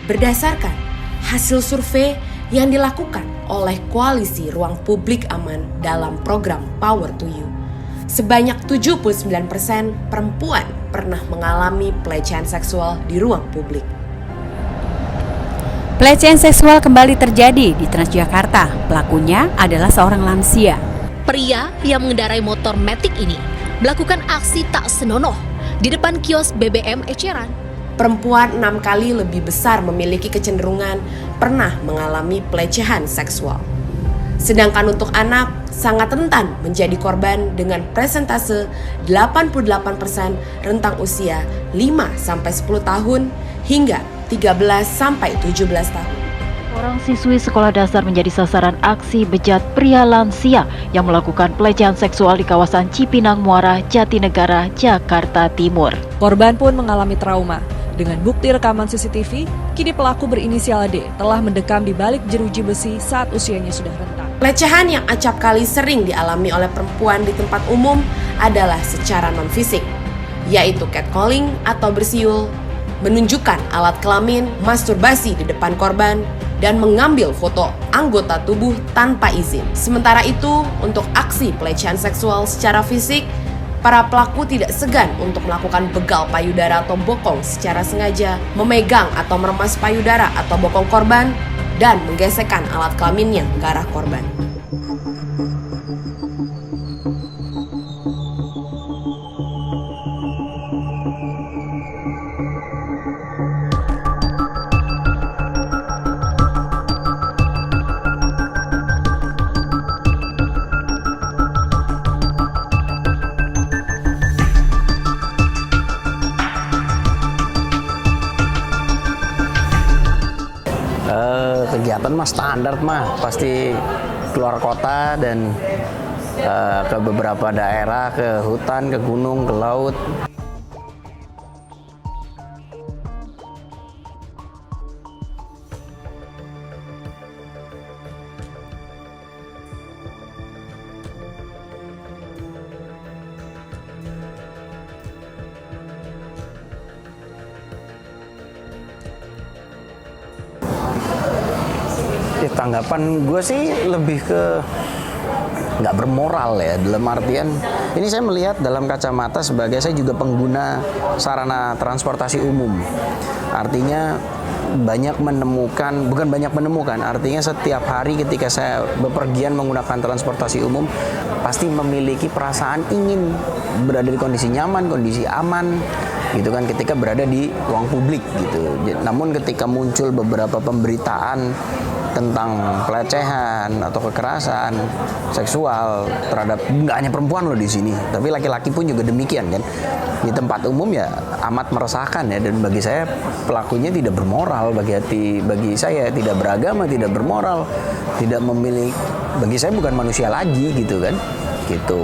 Berdasarkan hasil survei yang dilakukan oleh Koalisi Ruang Publik Aman dalam program Power to You, sebanyak 79% perempuan pernah mengalami pelecehan seksual di ruang publik. Pelecehan seksual kembali terjadi di Transjakarta. Pelakunya adalah seorang lansia. Pria yang mengendarai motor Matic ini melakukan aksi tak senonoh di depan kios BBM Eceran. Perempuan 6 kali lebih besar memiliki kecenderungan pernah mengalami pelecehan seksual. Sedangkan untuk anak sangat rentan menjadi korban dengan presentase 88% rentang usia 5-10 tahun hingga 13-17 tahun. Orang siswi sekolah dasar menjadi sasaran aksi bejat pria lansia yang melakukan pelecehan seksual di kawasan Cipinang Muara, Jatinegara, Jakarta Timur. Korban pun mengalami trauma. Dengan bukti rekaman CCTV, kini pelaku berinisial D telah mendekam di balik jeruji besi saat usianya sudah rentah. Pelecehan yang acap kali sering dialami oleh perempuan di tempat umum adalah secara non-fisik, yaitu catcalling atau bersiul, menunjukkan alat kelamin, masturbasi di depan korban, dan mengambil foto anggota tubuh tanpa izin. Sementara itu, untuk aksi pelecehan seksual secara fisik, para pelaku tidak segan untuk melakukan begal payudara atau bokong secara sengaja, memegang atau meremas payudara atau bokong korban, dan menggesekkan alat kelaminnya ke arah korban. Kegiatan mah standar mah pasti keluar kota dan ke beberapa daerah, ke hutan, ke gunung, ke laut. Tanggapan gue sih lebih ke nggak bermoral ya, dalam artian ini saya melihat dalam kacamata sebagai saya juga pengguna sarana transportasi umum. Artinya bukan banyak menemukan, artinya setiap hari ketika saya bepergian menggunakan transportasi umum pasti memiliki perasaan ingin berada di kondisi nyaman, kondisi aman gitu kan ketika berada di ruang publik gitu. Namun ketika muncul beberapa pemberitaan tentang pelecehan atau kekerasan seksual terhadap nggak hanya perempuan loh di sini, tapi laki-laki pun juga demikian kan. Di tempat umum ya amat meresahkan ya, dan bagi saya pelakunya tidak bermoral, bagi saya tidak beragama, tidak bermoral, tidak memiliki, bagi saya bukan manusia lagi gitu kan. Gitu.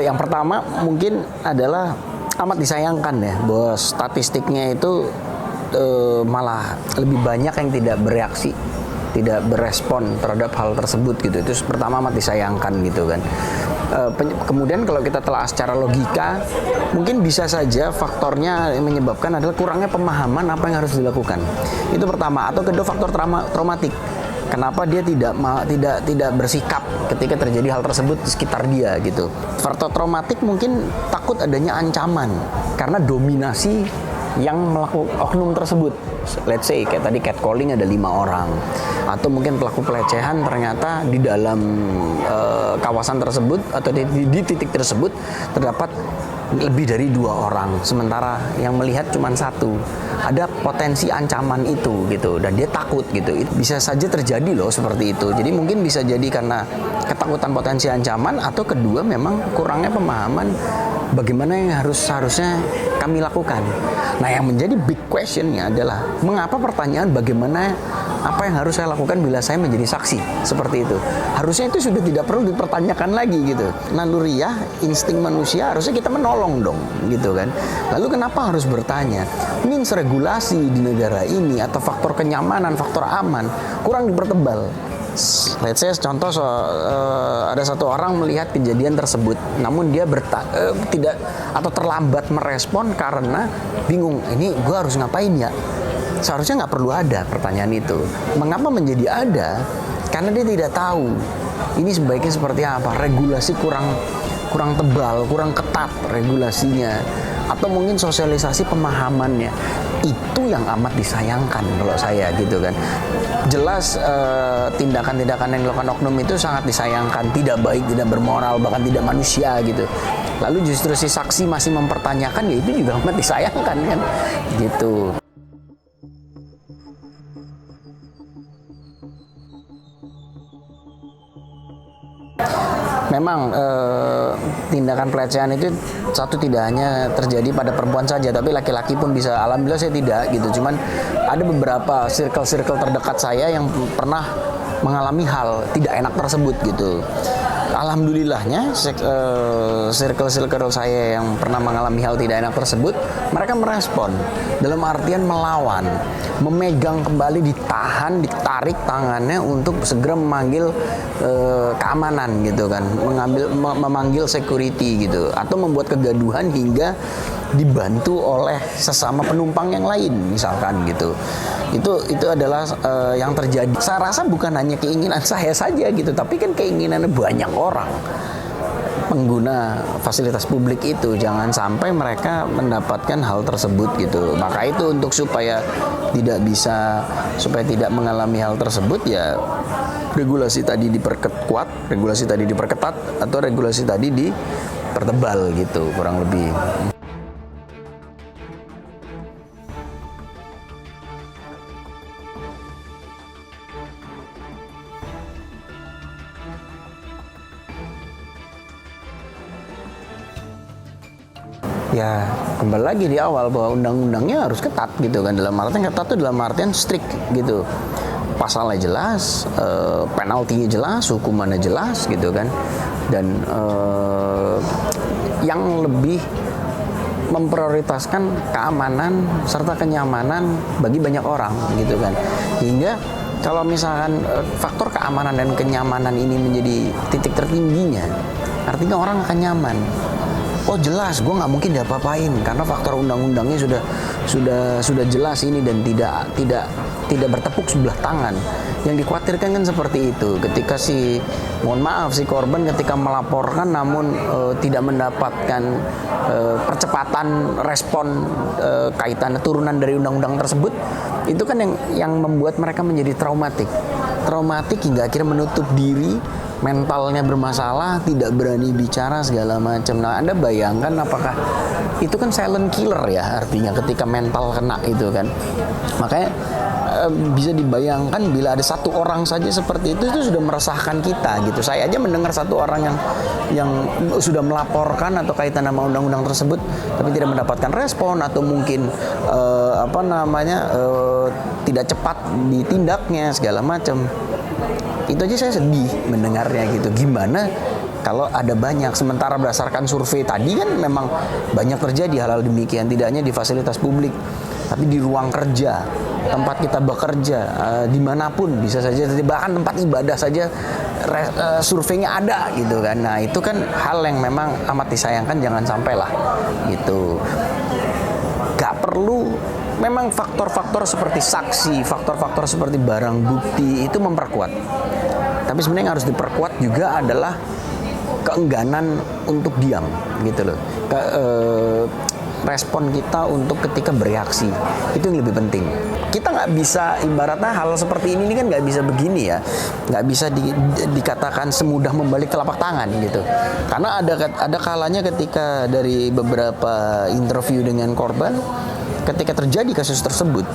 Yang pertama mungkin adalah amat disayangkan ya bahwa statistiknya itu malah lebih banyak yang tidak bereaksi, tidak berespon terhadap hal tersebut gitu. Itu pertama amat disayangkan gitu kan. Kemudian kalau kita telah secara logika, mungkin bisa saja faktornya yang menyebabkan adalah kurangnya pemahaman apa yang harus dilakukan. Itu pertama. Atau kedua, faktor traumatik. Kenapa dia tidak bersikap ketika terjadi hal tersebut di sekitar dia gitu. Faktor traumatik mungkin takut adanya ancaman karena dominasi yang melakukan oknum tersebut. Let's say kayak tadi catcalling ada 5 orang, atau mungkin pelaku pelecehan ternyata di dalam kawasan tersebut atau di titik tersebut terdapat lebih dari 2 orang, sementara yang melihat cuma 1. Ada potensi ancaman itu gitu, dan dia takut gitu. Bisa saja terjadi loh seperti itu. Jadi mungkin bisa jadi karena ketakutan potensi ancaman, atau kedua memang kurangnya pemahaman bagaimana yang seharusnya kami lakukan. Nah, yang menjadi big questionnya adalah mengapa pertanyaan bagaimana apa yang harus saya lakukan bila saya menjadi saksi seperti itu. Harusnya itu sudah tidak perlu dipertanyakan lagi gitu. Naluriah, insting manusia harusnya kita menolong dong gitu kan. Lalu kenapa harus bertanya? Means regulasi di negara ini atau faktor kenyamanan, faktor aman kurang dipertebal. Let's say contoh ada satu orang melihat kejadian tersebut, namun dia tidak atau terlambat merespon karena bingung, ini gue harus ngapain ya? Seharusnya nggak perlu ada pertanyaan itu. Mengapa menjadi ada? Karena dia tidak tahu ini sebaiknya seperti apa. Regulasi kurang tebal, kurang ketat regulasinya, atau mungkin sosialisasi pemahamannya. Itu yang amat disayangkan kalau saya gitu kan. Jelas tindakan-tindakan yang dilakukan oknum itu sangat disayangkan, tidak baik, tidak bermoral, bahkan tidak manusia gitu. Lalu justru si saksi masih mempertanyakan, ya itu juga amat disayangkan kan gitu. Memang tindakan pelecehan itu tidak hanya terjadi pada perempuan saja, tapi laki-laki pun bisa. Alhamdulillah saya tidak gitu. Cuman ada beberapa circle terdekat saya yang pernah mengalami hal tidak enak tersebut gitu. Alhamdulillahnya circle saya yang pernah mengalami hal tidak enak tersebut, mereka merespon dalam artian melawan, memegang kembali, ditarik tangannya untuk segera memanggil keamanan gitu kan, memanggil security gitu, atau membuat kegaduhan hingga dibantu oleh sesama penumpang yang lain misalkan gitu. Itu adalah yang terjadi. Saya rasa bukan hanya keinginan saya saja gitu, tapi kan keinginan banyak orang pengguna fasilitas publik itu. Jangan sampai mereka mendapatkan hal tersebut gitu. Maka itu untuk supaya tidak mengalami hal tersebut, ya regulasi tadi diperkuat, regulasi tadi diperketat, atau regulasi tadi dipertebal gitu kurang lebih. Ya kembali lagi di awal bahwa undang-undangnya harus ketat gitu kan. Dalam artian ketat itu dalam artian strict gitu, pasalnya jelas, penaltinya jelas, hukumannya jelas gitu kan. Dan yang lebih memprioritaskan keamanan serta kenyamanan bagi banyak orang gitu kan. Hingga kalau misalkan faktor keamanan dan kenyamanan ini menjadi titik tertingginya, artinya orang akan nyaman. Oh jelas, gue nggak mungkin diapa-apain karena faktor undang-undangnya sudah jelas ini dan tidak bertepuk sebelah tangan. Yang dikhawatirkan kan seperti itu. Ketika si korban ketika melaporkan namun tidak mendapatkan percepatan respon kaitan turunan dari undang-undang tersebut, itu kan yang membuat mereka menjadi traumatik hingga akhirnya menutup diri. Mentalnya bermasalah, tidak berani bicara segala macam. Nah, Anda bayangkan apakah itu kan silent killer ya, artinya ketika mental kena itu kan. Makanya bisa dibayangkan bila ada satu orang saja seperti itu sudah meresahkan kita gitu. Saya aja mendengar satu orang yang sudah melaporkan atau kaitan sama undang-undang tersebut tapi tidak mendapatkan respon atau mungkin tidak cepat ditindaknya segala macam. Itu aja saya sedih mendengarnya gitu. Gimana kalau ada banyak, sementara berdasarkan survei tadi kan memang banyak terjadi hal-hal demikian, tidak hanya di fasilitas publik tapi di ruang kerja, tempat kita bekerja, dimanapun bisa saja, bahkan tempat ibadah saja surveinya ada gitu kan. Nah itu kan hal yang memang amat disayangkan, jangan sampai lah gitu. Gak perlu. Memang faktor-faktor seperti saksi, faktor-faktor seperti barang bukti itu memperkuat. Tapi sebenarnya yang harus diperkuat juga adalah keengganan untuk diam, gitu loh. Respon kita untuk ketika bereaksi itu yang lebih penting. Kita nggak bisa, ibaratnya hal seperti ini kan nggak bisa begini ya, nggak bisa dikatakan semudah membalik telapak tangan gitu. Karena ada kalanya ketika dari beberapa interview dengan korban, ketika terjadi kasus tersebut,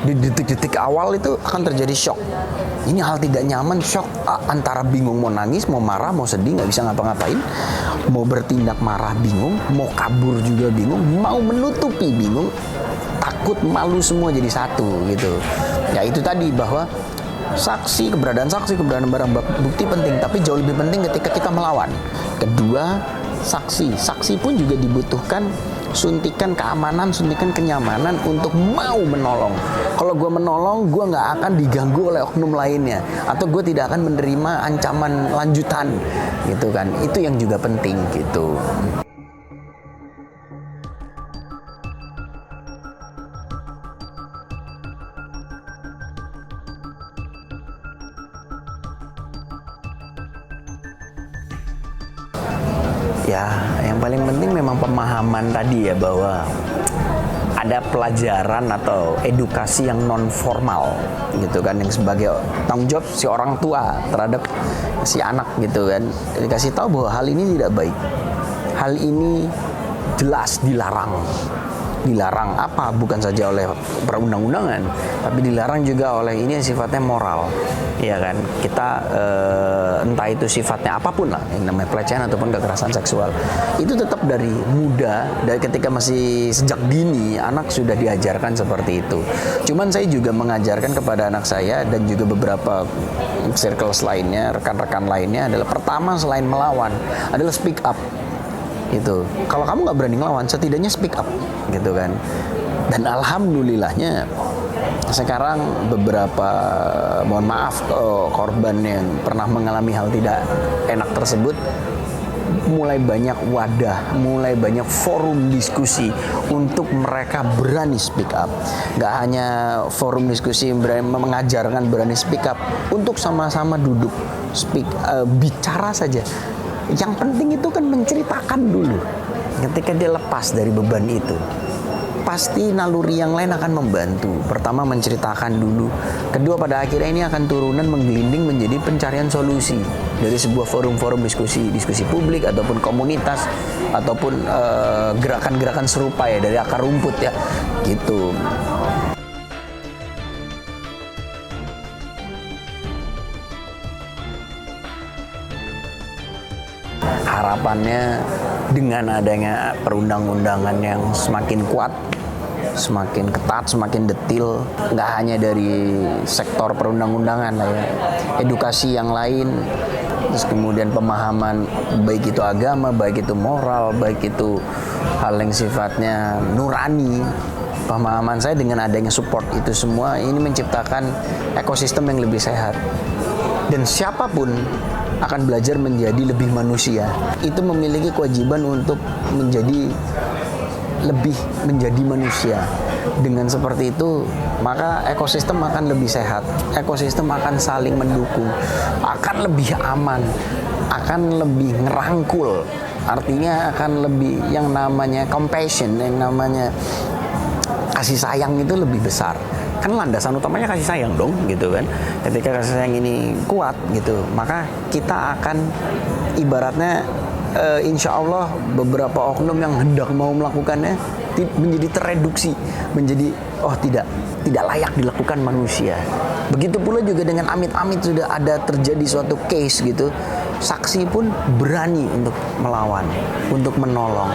di detik-detik awal itu akan terjadi shock. Ini hal tidak nyaman, shock, antara bingung mau nangis, mau marah, mau sedih, nggak bisa ngapa-ngapain, mau bertindak marah bingung, mau kabur juga bingung, mau menutupi bingung, takut, malu, semua jadi satu gitu. Ya itu tadi bahwa keberadaan barang bukti penting, tapi jauh lebih penting ketika kita melawan. Kedua, saksi pun juga dibutuhkan suntikan keamanan, suntikan kenyamanan untuk mau menolong. Kalau gue menolong, gue nggak akan diganggu oleh oknum lainnya, atau gue tidak akan menerima ancaman lanjutan, gitu kan. Itu yang juga penting, gitu. Ya, yang paling penting memang pemahaman tadi ya, bahwa ada pelajaran atau edukasi yang non formal gitu kan, yang sebagai tanggung jawab si orang tua terhadap si anak gitu kan. Dikasih tahu bahwa hal ini tidak baik. Hal ini jelas dilarang. Dilarang apa? Bukan saja oleh perundang-undangan, tapi dilarang juga oleh ini yang sifatnya moral. Ya kan, kita entah itu sifatnya apapun lah, yang namanya pelecehan ataupun kekerasan seksual, itu tetap dari muda, dari ketika masih sejak dini anak sudah diajarkan seperti itu. Cuman saya juga mengajarkan kepada anak saya dan juga beberapa circles lainnya, rekan-rekan lainnya, adalah pertama selain melawan adalah speak up. Itu kalau kamu nggak berani ngelawan, setidaknya speak up gitu kan. Dan alhamdulillahnya sekarang beberapa, mohon maaf, korban yang pernah mengalami hal tidak enak tersebut mulai banyak wadah, mulai banyak forum diskusi untuk mereka berani speak up. Nggak hanya forum diskusi mengajarkan berani speak up, untuk sama-sama duduk bicara saja. Yang penting itu kan menceritakan dulu. Ketika dia lepas dari beban itu, pasti naluri yang lain akan membantu. Pertama menceritakan dulu. Kedua, pada akhirnya ini akan turunan menggelinding menjadi pencarian solusi dari sebuah forum-forum diskusi publik ataupun komunitas ataupun gerakan-gerakan serupa ya, dari akar rumput ya, gitu. Harapannya dengan adanya perundang-undangan yang semakin kuat, semakin ketat, semakin detil, nggak hanya dari sektor perundang-undangan lah ya, edukasi yang lain, terus kemudian pemahaman baik itu agama, baik itu moral, baik itu hal yang sifatnya nurani. Pemahaman saya dengan adanya support itu semua ini menciptakan ekosistem yang lebih sehat. Dan siapapun akan belajar menjadi lebih manusia. Itu memiliki kewajiban untuk menjadi manusia. Dengan seperti itu, maka ekosistem akan lebih sehat. Ekosistem akan saling mendukung, akan lebih aman, akan lebih ngerangkul. Artinya akan lebih yang namanya compassion, yang namanya kasih sayang itu lebih besar. Kan landasan utamanya kasih sayang dong, gitu kan. Ketika kasih sayang ini kuat gitu, maka kita akan ibaratnya insya Allah beberapa oknum yang hendak mau melakukannya menjadi tereduksi, menjadi tidak layak dilakukan manusia. Begitu pula juga dengan amit-amit sudah ada terjadi suatu case gitu, saksi pun berani untuk melawan, untuk menolong.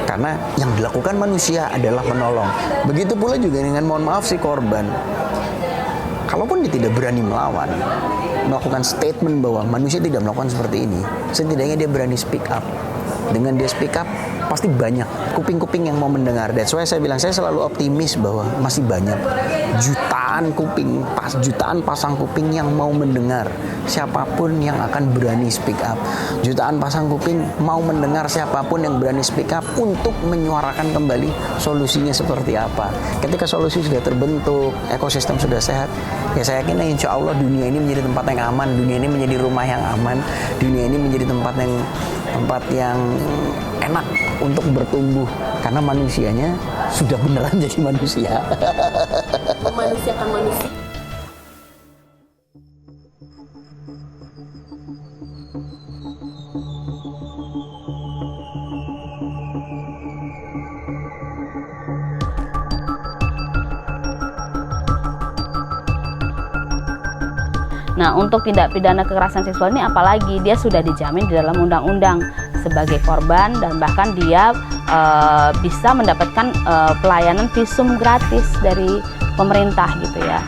Karena yang dilakukan manusia adalah menolong. Begitu pula juga dengan, mohon maaf, si korban. Kalaupun dia tidak berani melakukan statement bahwa manusia tidak melakukan seperti ini, setidaknya dia berani speak up. Dengan dia speak up, pasti banyak kuping-kuping yang mau mendengar. That's why saya bilang, saya selalu optimis bahwa masih banyak jutaan pasang kuping yang mau mendengar siapapun yang akan berani speak up. Jutaan pasang kuping mau mendengar siapapun yang berani speak up untuk menyuarakan kembali solusinya seperti apa. Ketika solusi sudah terbentuk, ekosistem sudah sehat, ya saya yakin insya Allah dunia ini menjadi tempat yang aman, dunia ini menjadi rumah yang aman, dunia ini menjadi tempat yang enak untuk bertumbuh, karena manusianya sudah beneran jadi manusia. Memanusiakan manusia. Nah, untuk tindak pidana kekerasan seksual ini apalagi dia sudah dijamin di dalam undang-undang sebagai korban, dan bahkan dia bisa mendapatkan pelayanan visum gratis dari pemerintah gitu ya.